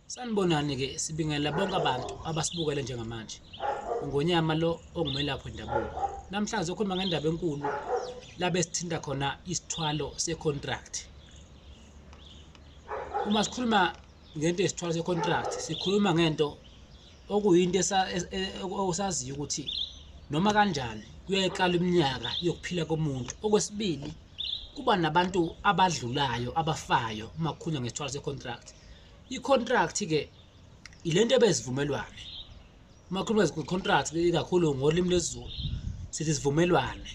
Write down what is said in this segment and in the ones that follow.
Sanibonani ke sibingelela bonke abantu abasibukele njengamanje. Ngonyama lo ongumelaphi wendabuko. Namhlanje sizokhuluma ngendaba enkulu labe sithinta khona isithwalo se-contract. Uma sikhuluma ngento yesithwalo se-contract, sikhuluma ngento okuyinto osaziyo ukuthi noma kanjani kuyayiqala iminyaka yokuphila komuntu. Okwesibili, kuba nabantu abadlulayo abafayo uma kukhulunywa ngesithwalo se-contract. I-contract-ke ilento ebezivumelwane. Uma kukhulunywa nge-contract ikakhulu ngolimi lwesiZulu sithi sivumelwane.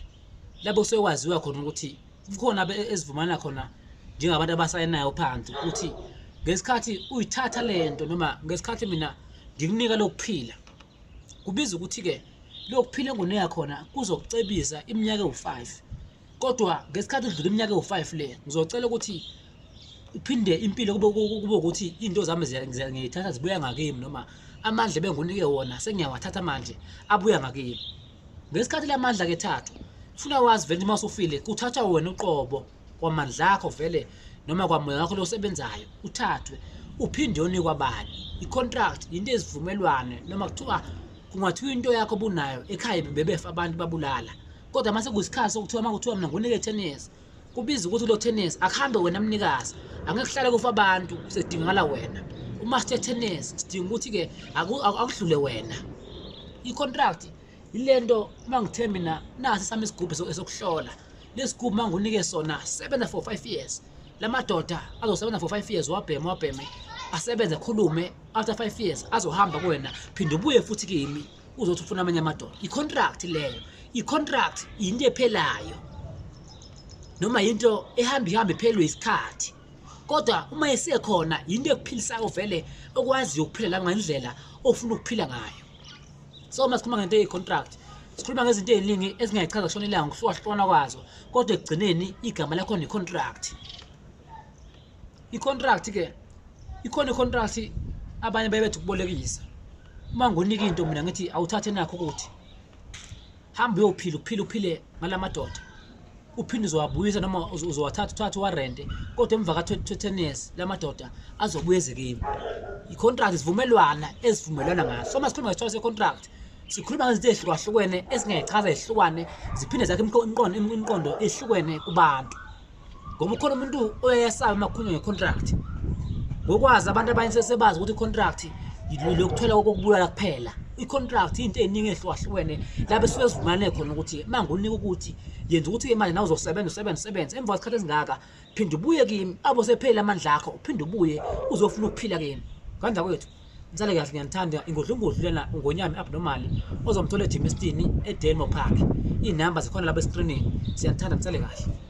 Lapho kusuke kwaziwa khona ukuthi kukhona ezivumana khona njengabantu abasayinayo phansi ukuthi ngesikhathi uyithatha lento noma ngesikhathi mina ngikunika lokuphila, kubiza ukuthi-ke lokuphila engunika khona kuzokucebisa iminyaka ewu-5. Kodwa ngesikhathi udlula iminyaka ewu-5 le ngizocela ukuthi uphinde impilo kube ukuthi into zami ngiyayithatha zibuya ngakimi noma amandla bengunike wona sengiyawathatha manje abuya ngakimi. Ngesikhathi la mandla ke thathwa ufuna wazi vele uma usufile kuthathwa wena uqobo kwamandla akho vele noma kwamoya wakho lo sebenzayo uthathwe uphinde uyonikwa abanye. I-contract into ezivumelwane noma kungathiwa into yakho bunayo ekhaya bebefa abantu babulala, kodwa mase kuyisikhathi sokuthiwa uma kuthiwa mina ngunike 10 years kubiza ukuthi lo 10 years akuhambe wena mnikazi, angeke kuhlale kufa abantu sedingakala wena. Uma sithe 10 years sidinga ukuthi-ke akudlule wena. I-contract ilento uma ngithe mina nasi sami isigubhu esokuhlola, lesigubhu uma ngunike sona sebenza for 5 years, la madoda azosebenza for 5 years wabheme asebenze khulume after 5 years azohamba kuwena phinde ubuye futhi kimi uzothi ufuna amanye amadoda. I-contract leyo, i-contract into ephelayo noma into ehamba iphelwe isikhathi, kodwa uma esekhona into ekuphilisayo vele okwaziyo ukuphila ngendlela ofuna ukuphila ngayo. So uma sikhuluma ngento ye-contract sikhuluma ngezinto eziningi ezingayichaza kushona ilanga ngokuhlukahlukana kwazo, kodwa ekugcineni igama lakho ne-contract. I-contract-ke ikhona i-contract abanye bebethi ukubolekisa. Uma ngunika into mina ngithi awuthathe nakho ukuthi hamba uyophila uphile ngala madoda, uphinde uzowabuyisa noma uzowathatha uwarente, kodwa emva ka-10 years la madoda azobuya eze kimi. I-contract isivumelwana ezivumelwana ngaso. So uma sikhuluma ngesithwalo se-contract sikhuluma ngezinto ezihlukahlukene ezingayichaza ezihlukane ziphinde zakhe imiqondo ehlukene kubantu. Ngoba ukhona umuntu oyesaba uma kukhulunywa nge-contract. Ngokwazi abantu abanye sebazi ukuthi i-contract lokuthola kokubulala kuphela. I-contract into eziningi ezihlukahlukene lapho esuke sivumelane khona ukuthi mangunika ukuthi yenza ukuthi manje nawe uzosebenza emva kwesikhathi esingaka phinde ubuye kimi abo sephela amandla akho uphinde ubuye uzofuna ukuphila kimi. Kanjani kwethu? Msale kahle, ngiyanithanda. Ingodlungudlu lena ungonyama abnormal ozomthola eDimestini eDelmo Park. Inamba zikhona lapha escreenini. Siyanithanda, msale kahle.